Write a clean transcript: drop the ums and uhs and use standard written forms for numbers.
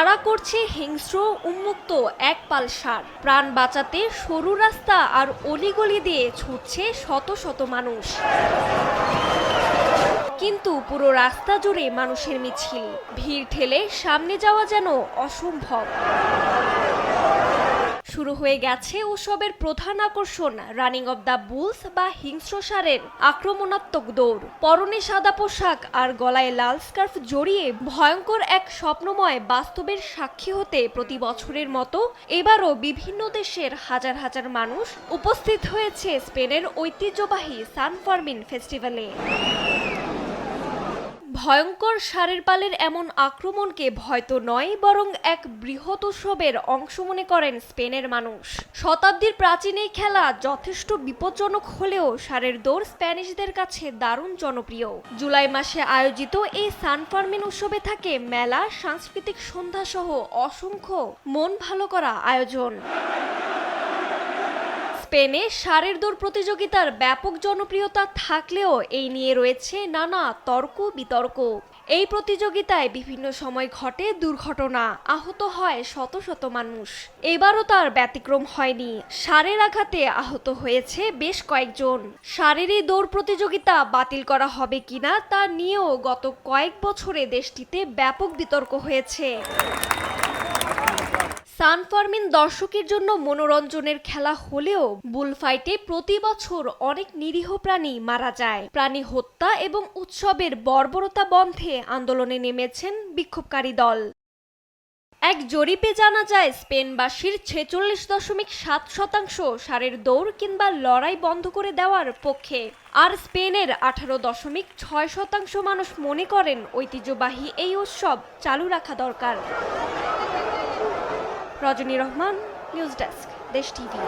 তাড়া করছে হিংস্র উন্মুক্ত এক পাল ষাঁড়। প্রাণ বাঁচাতে সরু রাস্তা আর অলিগলি দিয়ে ছুটছে শত শত মানুষ, কিন্তু পুরো রাস্তা জুড়ে মানুষের মিছিল। ভিড় ঠেলে সামনে যাওয়া যেন অসম্ভব। শুরু হয়ে গেছে উৎসবের প্রধান আকর্ষণ রানিং অব দ্য বুলস বা হিংস্র ষাঁড়ের আক্রমণাত্মক দৌড়। পরনে সাদা পোশাক আর গলায় লাল স্কার্ফ জড়িয়ে ভয়ঙ্কর এক স্বপ্নময় বাস্তবের সাক্ষী হতে প্রতি বছরের মতো এবারও বিভিন্ন দেশের হাজার হাজার মানুষ উপস্থিত হয়েছে স্পেনের ঐতিহ্যবাহী সান ফার্মিন ফেস্টিভ্যালে। ভয়ঙ্কর ষাঁড়ের পালের এমন আক্রমণকে ভয় তো নয়, বরং এক বৃহৎ উৎসবের অংশ মনে করেন স্পেনের মানুষ। শতাব্দীর প্রাচীন এই খেলা যথেষ্ট বিপজ্জনক হলেও ষাঁড়ের দৌড় স্প্যানিশদের কাছে দারুণ জনপ্রিয়। জুলাই মাসে আয়োজিত এই সান ফার্মিন উৎসবে থাকে মেলা, সাংস্কৃতিক সন্ধ্যা সহ অসংখ্য মন ভালো করা আয়োজন। স্পেনে ষাঁড়ের দৌড় প্রতিযোগিতার ব্যাপক জনপ্রিয়তা থাকলেও এই নিয়ে রয়েছে নানা তর্ক বিতর্ক। এই প্রতিযোগিতায় বিভিন্ন সময় ঘটে দুর্ঘটনা, আহত হয় শত শত মানুষ। এবারও তার ব্যতিক্রম হয়নি। ষাঁড়ের আঘাতে আহত হয়েছে বেশ কয়েকজন। ষাঁড়ের এই দৌড় প্রতিযোগিতা বাতিল করা হবে কিনা তা নিয়েও গত কয়েক বছরে দেশটিতে ব্যাপক বিতর্ক হয়েছে। সান ফার্মিন দর্শকের জন্য মনোরঞ্জনের খেলা হলেও বুলফাইটে প্রতি বছর অনেক নিরীহ প্রাণী মারা যায়। প্রাণী হত্যা এবং উৎসবের বর্বরতা বন্ধে আন্দোলনে নেমেছেন বিক্ষোভকারী দল। এক জরিপে জানা যায় স্পেনবাসীর 46.7% ষাঁড়ের দৌড় কিংবা লড়াই বন্ধ করে দেওয়ার পক্ষে, আর স্পেনের 18.6% মানুষ মনে করেন ঐতিহ্যবাহী এই উৎসব চালু রাখা দরকার। রজনী রহমান, নিউজ ডেস্ক, দেশ টিভি।